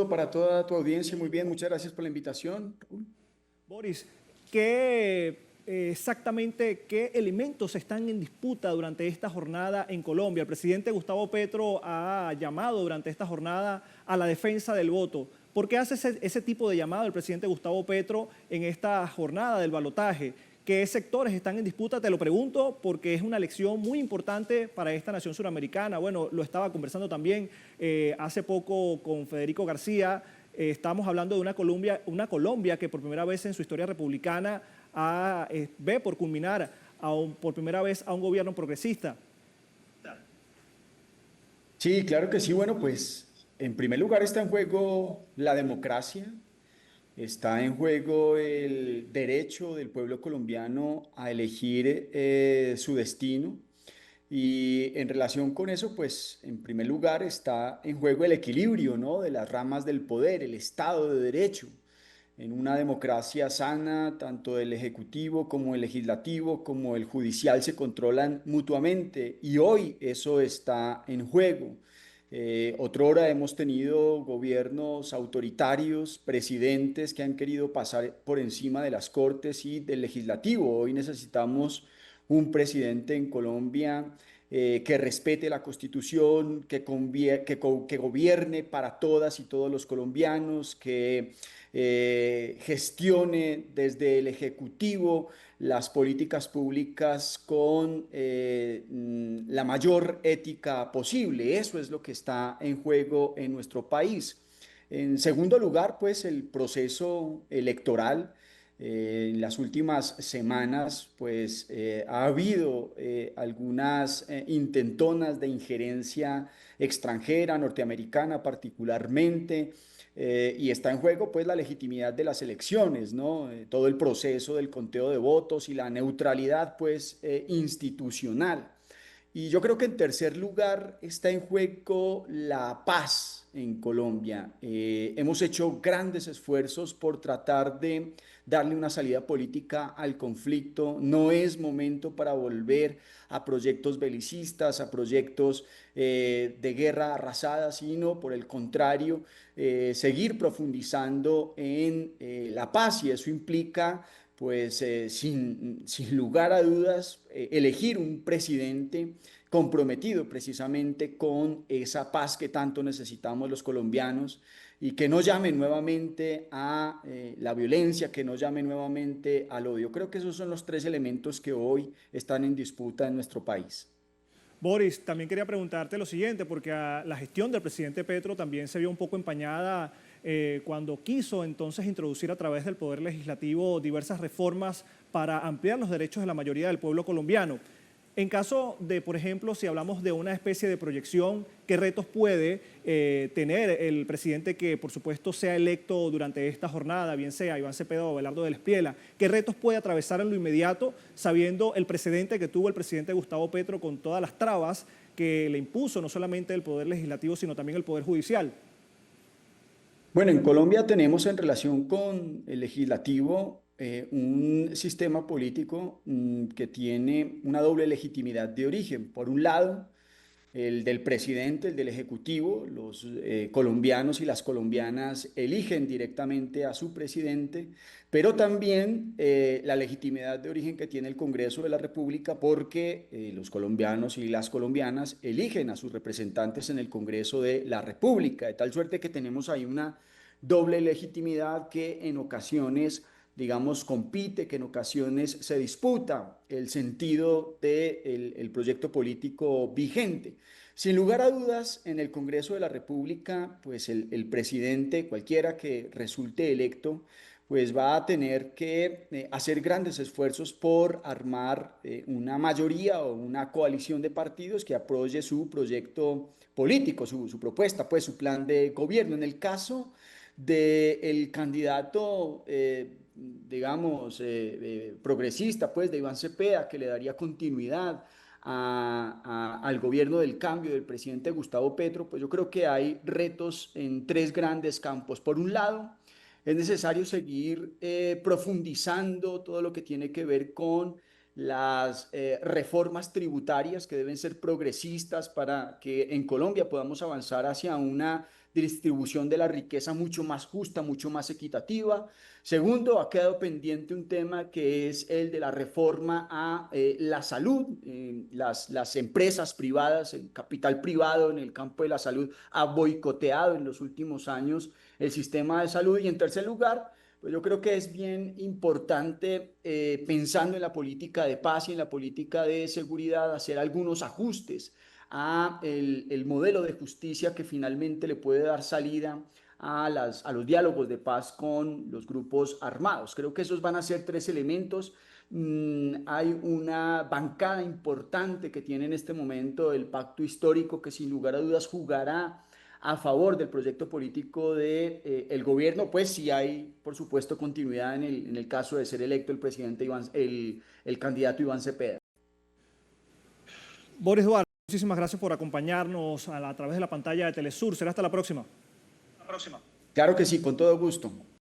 saludo para toda tu audiencia. Muy bien, muchas gracias por la invitación. Boris, ¿qué exactamente qué elementos están en disputa durante esta jornada en Colombia? El presidente Gustavo Petro ha llamado durante esta jornada a la defensa del voto. ¿Por qué hace ese tipo de llamado el presidente Gustavo Petro en esta jornada del balotaje? ¿Qué sectores están en disputa? Te lo pregunto porque es una elección muy importante para esta nación suramericana. Bueno, lo estaba conversando también hace poco con Federico García. Estamos hablando de una Colombia que por primera vez en su historia republicana ve por culminar por primera vez a un gobierno progresista. Sí, claro que sí. Bueno, pues en primer lugar está en juego la democracia, está en juego el derecho del pueblo colombiano a elegir su destino. Y en relación con eso, pues en primer lugar está en juego el equilibrio, ¿no?, de las ramas del poder, el Estado de Derecho. En una democracia sana, tanto el ejecutivo como el legislativo como el judicial se controlan mutuamente y hoy eso está en juego. Otrora hemos tenido gobiernos autoritarios, presidentes que han querido pasar por encima de las cortes y del legislativo. Hoy necesitamos un presidente en Colombia que respete la Constitución, que gobierne para todas y todos los colombianos, que gestione desde el Ejecutivo las políticas públicas con la mayor ética posible. Eso es lo que está en juego en nuestro país. En segundo lugar, pues el proceso electoral. En las últimas semanas, pues ha habido algunas intentonas de injerencia extranjera, norteamericana particularmente, y está en juego pues la legitimidad de las elecciones, ¿no? Todo el proceso del conteo de votos y la neutralidad pues institucional. Y yo creo que en tercer lugar está en juego la paz en Colombia. Hemos hecho grandes esfuerzos por tratar de darle una salida política al conflicto. No es momento para volver a proyectos belicistas, a proyectos de guerra arrasada, sino por el contrario, seguir profundizando en la paz, y eso implica pues sin lugar a dudas, elegir un presidente comprometido precisamente con esa paz que tanto necesitamos los colombianos y que no llame nuevamente a la violencia, que no llame nuevamente al odio. Creo que esos son los tres elementos que hoy están en disputa en nuestro país. Boris, también quería preguntarte lo siguiente, porque la gestión del presidente Petro también se vio un poco empañada cuando quiso entonces introducir a través del Poder Legislativo diversas reformas para ampliar los derechos de la mayoría del pueblo colombiano. En caso de, por ejemplo, si hablamos de una especie de proyección, ¿qué retos puede tener el presidente que, por supuesto, sea electo durante esta jornada, bien sea Iván Cepeda o Abelardo del Espriella? ¿Qué retos puede atravesar en lo inmediato, sabiendo el precedente que tuvo el presidente Gustavo Petro con todas las trabas que le impuso no solamente el Poder Legislativo, sino también el Poder Judicial? Bueno, en Colombia tenemos en relación con el legislativo un sistema político que tiene una doble legitimidad de origen. Por un lado, el del presidente, el del ejecutivo. Los colombianos y las colombianas eligen directamente a su presidente, pero también la legitimidad de origen que tiene el Congreso de la República, porque los colombianos y las colombianas eligen a sus representantes en el Congreso de la República, de tal suerte que tenemos ahí una doble legitimidad que en ocasiones, digamos, compite, que en ocasiones se disputa el sentido del proyecto político vigente. Sin lugar a dudas, en el Congreso de la República, pues el presidente, cualquiera que resulte electo, pues va a tener que hacer grandes esfuerzos por armar una mayoría o una coalición de partidos que apoye su proyecto político, su propuesta, pues su plan de gobierno. En el caso del candidato, digamos, progresista, pues de Iván Cepeda, que le daría continuidad al gobierno del cambio del presidente Gustavo Petro, pues yo creo que hay retos en tres grandes campos. Por un lado, es necesario seguir profundizando todo lo que tiene que ver con las reformas tributarias que deben ser progresistas para que en Colombia podamos avanzar hacia una distribución de la riqueza mucho más justa, mucho más equitativa. Segundo, ha quedado pendiente un tema que es el de la reforma a la salud. Las empresas privadas, el capital privado en el campo de la salud ha boicoteado en los últimos años el sistema de salud. Y en tercer lugar, pues yo creo que es bien importante, pensando en la política de paz y en la política de seguridad, hacer algunos ajustes a el modelo de justicia que finalmente le puede dar salida a los diálogos de paz con los grupos armados. Creo que esos van a ser tres elementos. Hay una bancada importante que tiene en este momento el pacto histórico que sin lugar a dudas jugará a favor del proyecto político de, el gobierno, pues si hay, por supuesto, continuidad en el caso de ser electo el presidente el candidato Iván Cepeda. Boris Duarte, muchísimas gracias por acompañarnos a través de la pantalla de Telesur. Será hasta la próxima. Claro que sí, con todo gusto.